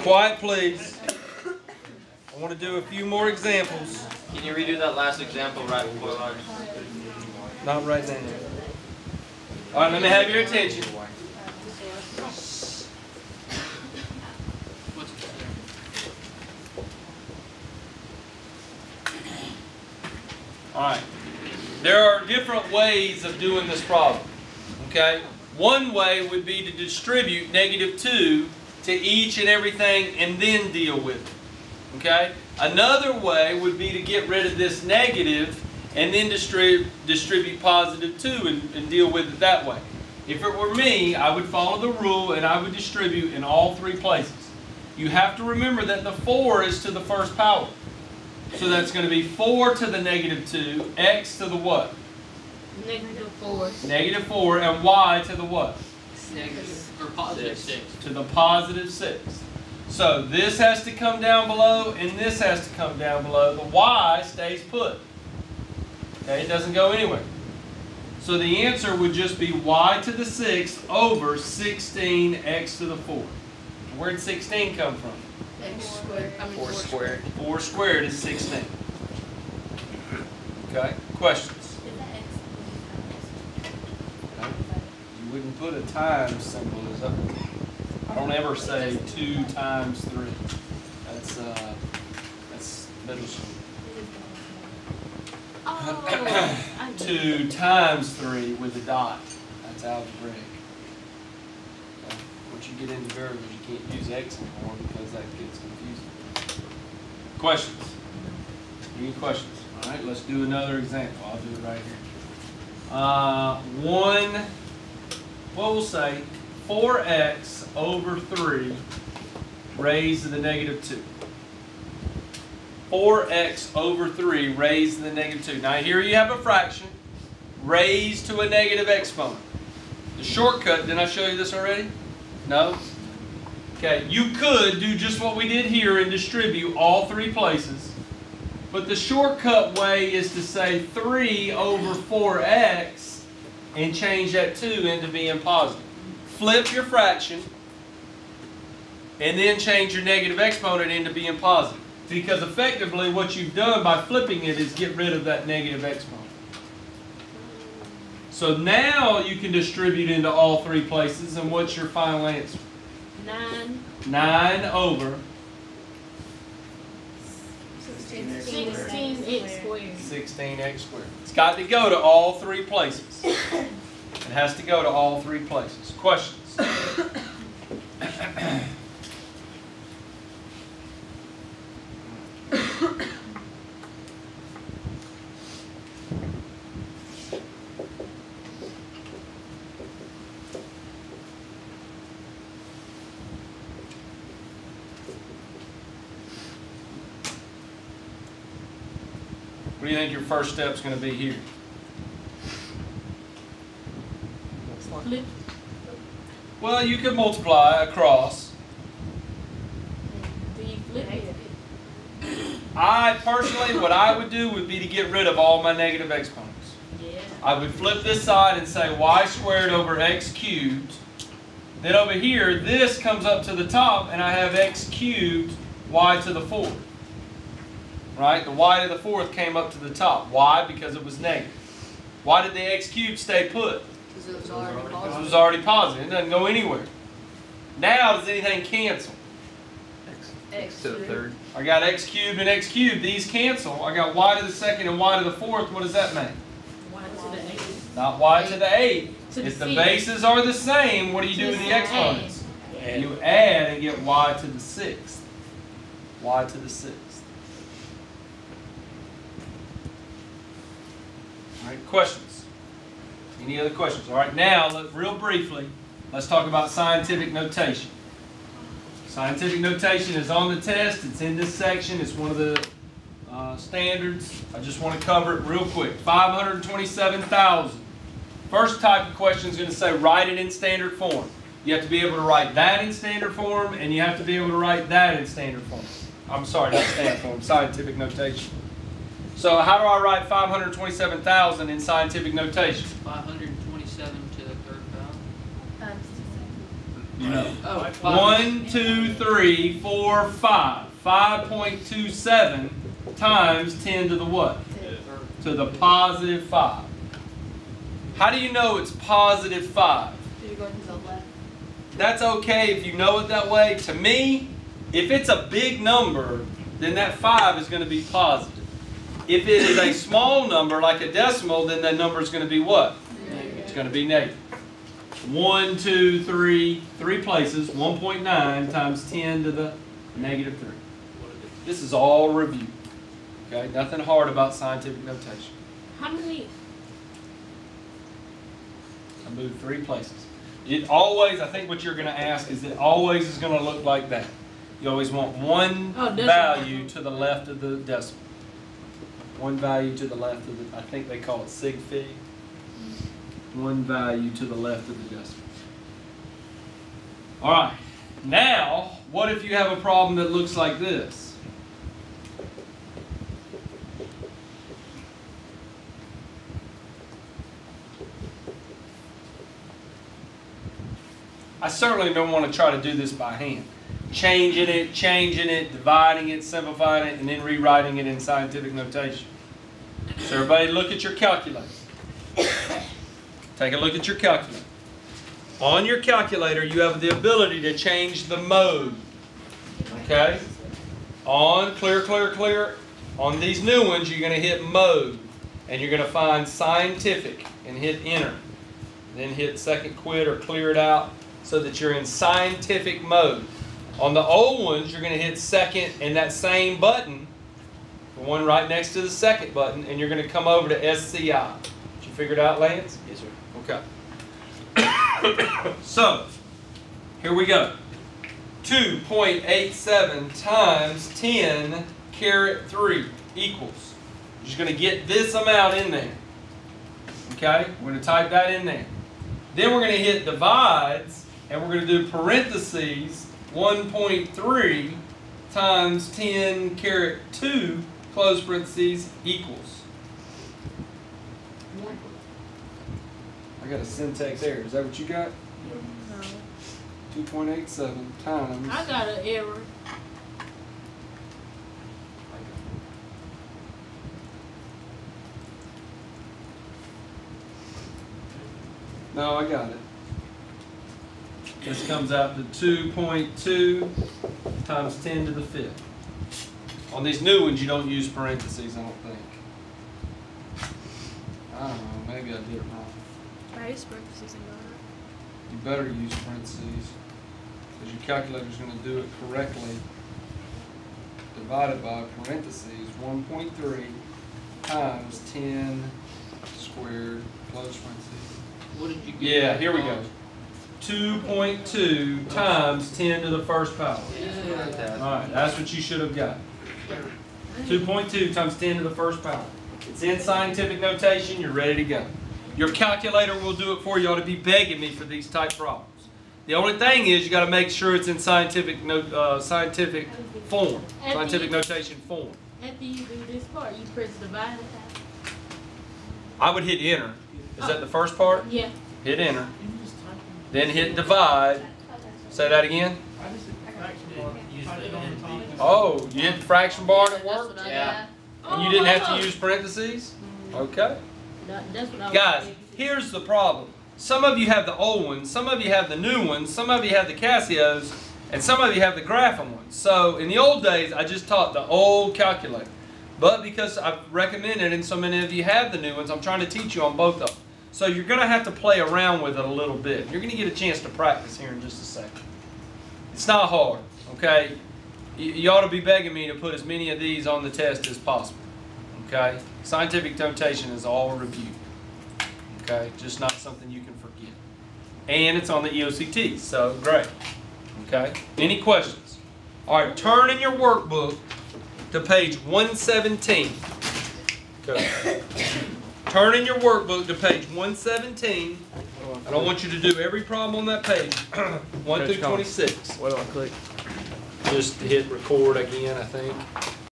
Quiet, please. I want to do a few more examples. Can you redo that last example right before lunch? Not right now. All right, let me have your attention. All right. There are different ways of doing this problem. Okay? One way would be to distribute -2 to each and everything and then deal with it. Okay? Another way would be to get rid of this negative and then distribute +2 and deal with it that way. If it were me, I would follow the rule and I would distribute in all three places. You have to remember that the 4 is to the first power. So that's going to be 4 to the -2, x to the what? -4. -4, and y to the what? Or positive 6. To the +6. So this has to come down below and this has to come down below. The y stays put. Okay, it doesn't go anywhere. So the answer would just be y to the 6th over 16x to the 4th. Where did 16 come from? X squared. 4 squared. 4 squared is 16. Okay, questions? Okay. You wouldn't put a times symbol as up. I don't ever say 2 times 3. That's middle school. 2 times 3 with a dot. That's algebraic. Okay. Once you get into variables, you can't use x anymore because that gets confusing. Questions? Any questions? All right, let's do another example. I'll do it right here. We'll say 4x over 3 raised to the -2. 4x over 3 raised to the -2. Now here you have a fraction raised to a negative exponent. The shortcut, didn't I show you this already? No? Okay, you could do just what we did here and distribute all three places. But the shortcut way is to say 3 over 4x and change that 2 into being positive. Flip your fraction and then change your negative exponent into being positive. Because effectively what you've done by flipping it is get rid of that negative exponent. So now you can distribute into all three places, and what's your final answer? 9. 9 over 16x squared. 16x squared. It's got to go to all three places. It has to go to all three places. Questions? What do you think your first step is going to be here? Flip. Well, you could multiply across. Do you flip it? I personally, what I would do would be to get rid of all my negative exponents. Yeah. I would flip this side and say y squared over x cubed. Then over here, this comes up to the top, and I have x cubed y to the 4th. Right? The y to the 4th came up to the top. Why? Because it was negative. Why did the x cubed stay put? Because it was already Because it positive. was already positive. It doesn't go anywhere. Now, does anything cancel? X To the 3rd. I got x cubed and x cubed. These cancel. I got y to the 2nd and y to the 4th. What does that mean? Y to the 8th. Not y to the 8th. To the If the 6th. bases are the same, what do you do with the exponents? You add and get y to the 6th. Y to the 6th. All right, questions? Any other questions? All right, now, real briefly, let's talk about scientific notation. Scientific notation is on the test. It's in this section. It's one of the standards. I just want to cover it real quick. 527,000. First type of question is going to say write it in standard form. You have to be able to write that in standard form, and you have to be able to write that in standard form. I'm sorry, not standard form, scientific notation. So how do I write 527,000 in scientific notation? 527 to the 3rd power. No. Oh, 1, 2, 3, 4, 5. 5.27 times 10 to the what? To the positive 5. How do you know it's positive 5? You're going to the left. That's okay if you know it that way. To me, if it's a big number, then that 5 is going to be positive. If it is a small number, like a decimal, then that number is going to be what? Negative. It's going to be negative. 1, 2, 3, 3 places, 1.9 times 10 to the negative 3. This is all review. Okay, nothing hard about scientific notation. How many? I moved 3 places. It always, I think what you're going to ask is it always is going to look like that. You always want one value to the left of the decimal. One value to the left of the, I think they call it sig fig. One value to the left of the decimal. All right. Now, what if you have a problem that looks like this? I certainly don't want to try to do this by hand. Changing it, dividing it, simplifying it, and then rewriting it in scientific notation. So everybody look at your calculator. Take a look at your calculator. On your calculator, you have the ability to change the mode. Okay? On, clear, clear, clear. On these new ones, you're going to hit mode. And you're going to find scientific and hit enter. Then hit second quit or clear it out so that you're in scientific mode. On the old ones, you're going to hit second and that same button, the one right next to the second button, and you're going to come over to SCI. Did you figure it out, Lance? Yes, sir. Okay. So, here we go. 2.87 times 10 caret 3 equals. You're just going to get this amount in there. Okay? We're going to type that in there. Then we're going to hit divides, and we're going to do parentheses 1.3 times 10 caret 2, close parentheses, equals. I got a syntax error. Is that what you got? No. 2.87 times. I got an error. No, I got it. This comes out to 2.2 times 10 to the 5th. On these new ones, you don't use parentheses, I don't think. I don't know, maybe I did it wrong. I use parentheses in mine. You better use parentheses, because your calculator's going to do it correctly. Divided by parentheses 1.3 times 10 squared, close parentheses. What did you get? Yeah, here we go. 2.2 times 10 to the first power. All right, that's what you should have got. 2.2 times 10 to the first power. It's in scientific notation. You're ready to go. Your calculator will do it for you. You ought to be begging me for these type problems. The only thing is you got to make sure it's in scientific form, scientific notation form. After you do this part, you press divide. I would hit enter. Is that the first part? Yeah. Hit enter. Then hit divide. Say that again. Oh, you hit the fraction bar and it worked? Yeah. And you didn't have to use parentheses? Okay. That's what I was Guys, thinking. here's the problem. Some of you have the old ones, some of you have the new ones, some of you have the Casios, and some of you have the graphing ones. So in the old days, I just taught the old calculator. But because I've recommended and so many of you have the new ones, I'm trying to teach you on both of them. So you're going to have to play around with it a little bit. You're going to get a chance to practice here in just a second. It's not hard, okay? You ought to be begging me to put as many of these on the test as possible, okay? Scientific notation is all review, okay? Just not something you can forget. And it's on the EOCT, so great, okay? Any questions? All right, turn in your workbook to page 117. Okay. Turn in your workbook to page 117. I don't want you to do every problem on that page, 1 through 26. What do I click? Just hit record again, I think.